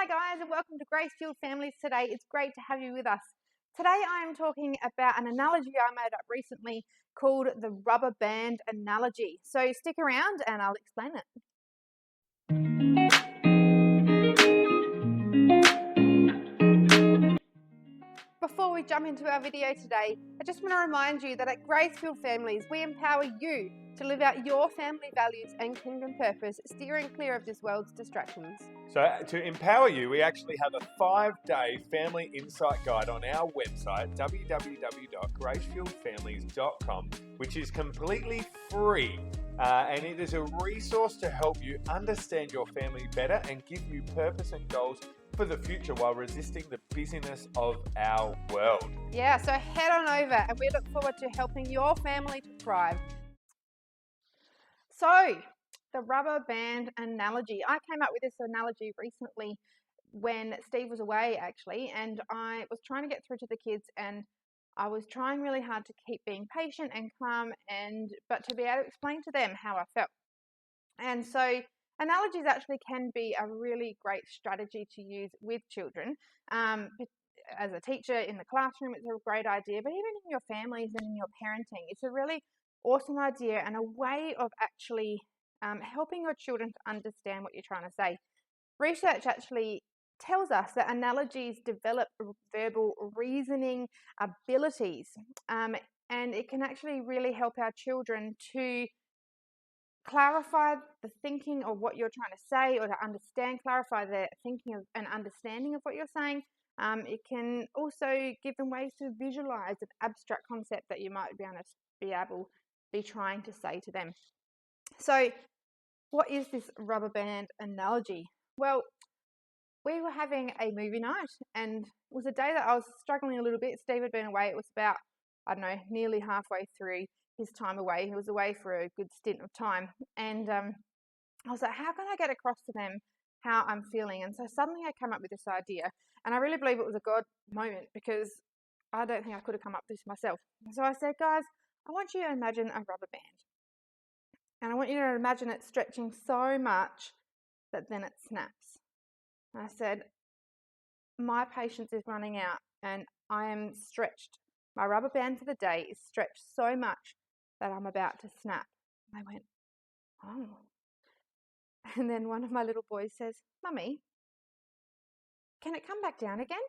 Hi guys, and welcome to Grace Fueled Families today. It's great to have you with us. Today I am talking about an analogy I made up recently called the rubber band analogy. So stick around and I'll explain it. Before we jump into our video today, I just want to remind you that at Grace Fueled Families, we empower you to live out your family values and kingdom purpose, steering clear of this world's distractions. So to empower you, we actually have a 5-day family insight guide on our website, www.gracefueledfamilies.com, which is completely free. And it is a resource to help you understand your family better and give you purpose and goals for the future while resisting the busyness of our world. Yeah, so head on over and we look forward to helping your family to thrive. So, the rubber band analogy. I came up with this analogy recently when Steve was away, actually, and I was trying to get through to the kids, and I was trying really hard to keep being patient and calm, but to be able to explain to them how I felt. And so, analogies actually can be a really great strategy to use with children. As a teacher in the classroom, it's a great idea, but even in your families and in your parenting, it's a really awesome idea and a way of actually helping your children to understand what you're trying to say. Research actually tells us that analogies develop verbal reasoning abilities, and it can actually really help our children to clarify the thinking of what you're trying to say, or to clarify their thinking of and understanding of what you're saying. It can also give them ways to visualize an abstract concept that you might be able to be trying to say to them. So, what is this rubber band analogy? Well, we were having a movie night, and it was a day that I was struggling a little bit. Steve had been away. It was about, I don't know, nearly halfway through his time away. He was away for a good stint of time. And I was like, how can I get across to them how I'm feeling? And so suddenly I came up with this idea. And I really believe it was a God moment, because I don't think I could have come up with this myself. So I said, guys, I want you to imagine a rubber band. And I want you to imagine it stretching so much that then it snaps. And I said, my patience is running out and I am stretched. My rubber band for the day is stretched so much that I'm about to snap. And I went, oh. And then one of my little boys says, Mummy, can it come back down again?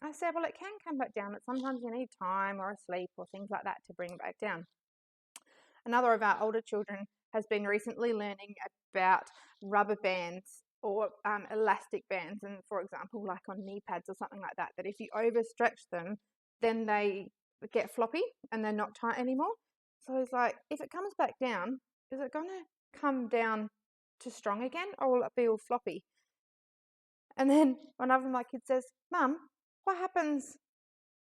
I said, well, it can come back down, but sometimes you need time or a sleep or things like that to bring it back down. Another of our older children has been recently learning about rubber bands or elastic bands, and for example, like on knee pads or something like that, that if you overstretch them, then they get floppy and they're not tight anymore. So he's like, if it comes back down, is it going to come down to strong again, or will it be all floppy? And then one of my kids says, Mum, what happens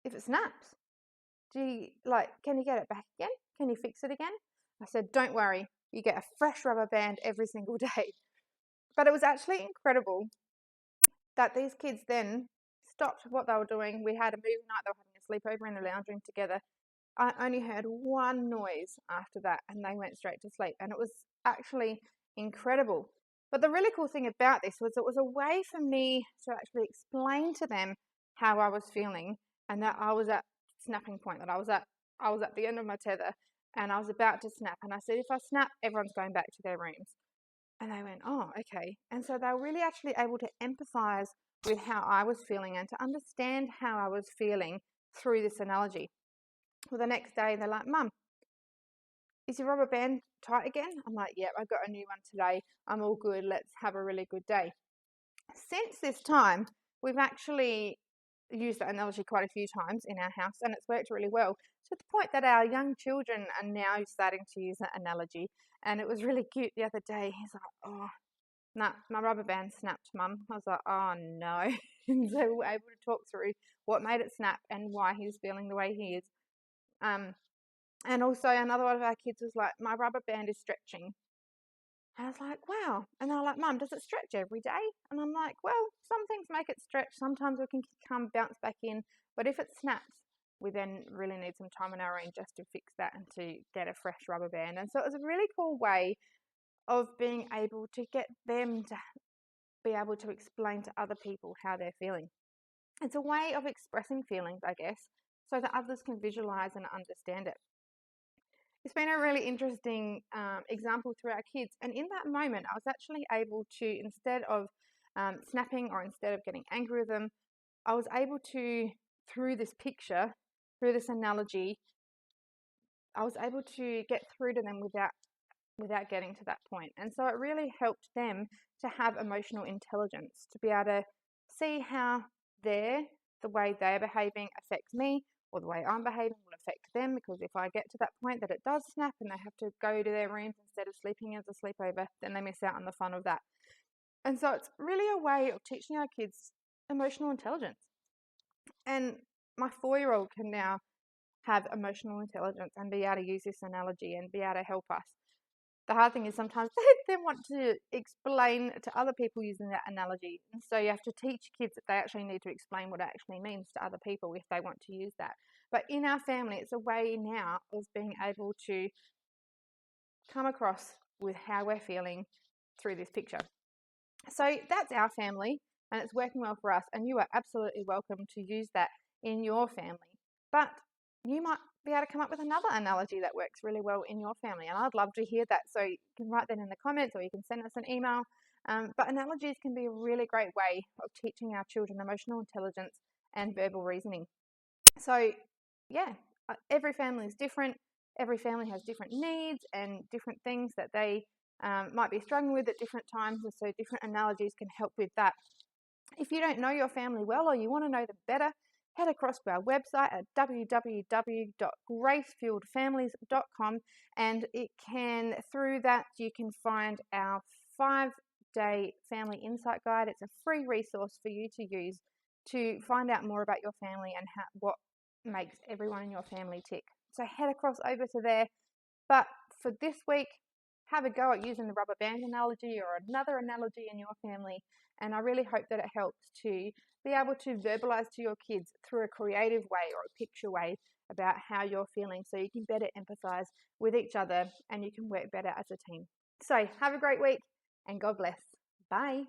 if it snaps? Can you get it back again? Can you fix it again? I said, don't worry, you get a fresh rubber band every single day. But it was actually incredible that these kids then stopped what they were doing. We had a movie night, they were having a sleepover in the lounge room together. I only heard one noise after that and they went straight to sleep. And it was actually incredible. But the really cool thing about this was it was a way for me to actually explain to them how I was feeling, and that I was at snapping point, that I was at the end of my tether and I was about to snap. And I said, if I snap, everyone's going back to their rooms. And they went, oh, okay. And so they were really actually able to empathize with how I was feeling and to understand how I was feeling through this analogy. Well, the next day they're like, Mum, is your rubber band tight again? I'm like, yeah, I got a new one today. I'm all good. Let's have a really good day. Since this time, we've actually used that analogy quite a few times in our house, and it's worked really well, to the point that our young children are now starting to use that analogy. And it was really cute the other day. He's like, oh, nah, my rubber band snapped, Mum. I was like, oh no. And so we were able to talk through what made it snap and why he was feeling the way he is. And also another one of our kids was like, my rubber band is stretching. And I was like, wow. And they're like, Mum, does it stretch every day? And I'm like, well, some things make it stretch. Sometimes we can bounce back in. But if it snaps, we then really need some time on our own just to fix that and to get a fresh rubber band. And so it was a really cool way of being able to get them to be able to explain to other people how they're feeling. It's a way of expressing feelings, I guess, so that others can visualize and understand it. It's been a really interesting example through our kids. And in that moment, I was actually able to, instead of snapping or instead of getting angry with them, I was able to, through this picture, through this analogy, I was able to get through to them without getting to that point. And so it really helped them to have emotional intelligence, to be able to see how the way they're behaving affects me, or the way I'm behaving will affect them, because if I get to that point that it does snap and they have to go to their rooms instead of sleeping as a sleepover, then they miss out on the fun of that. And so it's really a way of teaching our kids emotional intelligence. And my 4-year-old can now have emotional intelligence and be able to use this analogy and be able to help us. The hard thing is sometimes they want to explain to other people using that analogy. And so you have to teach kids that they actually need to explain what it actually means to other people if they want to use that. But in our family, it's a way now of being able to come across with how we're feeling through this picture. So that's our family, and it's working well for us. And you are absolutely welcome to use that in your family. But you might be able to come up with another analogy that works really well in your family. And I'd love to hear that. So you can write that in the comments or you can send us an email. But analogies can be a really great way of teaching our children emotional intelligence and verbal reasoning. So yeah, every family is different. Every family has different needs and different things that they might be struggling with at different times. And so different analogies can help with that. If you don't know your family well or you want to know them better, head across to our website at www.gracefueledfamilies.com, and through that you can find our 5-day family insight guide. It's a free resource for you to use to find out more about your family and what makes everyone in your family tick. So head across over to there. But for this week, have a go at using the rubber band analogy or another analogy in your family. And I really hope that it helps to be able to verbalize to your kids through a creative way or a picture way about how you're feeling, so you can better empathize with each other and you can work better as a team. So have a great week and God bless. Bye.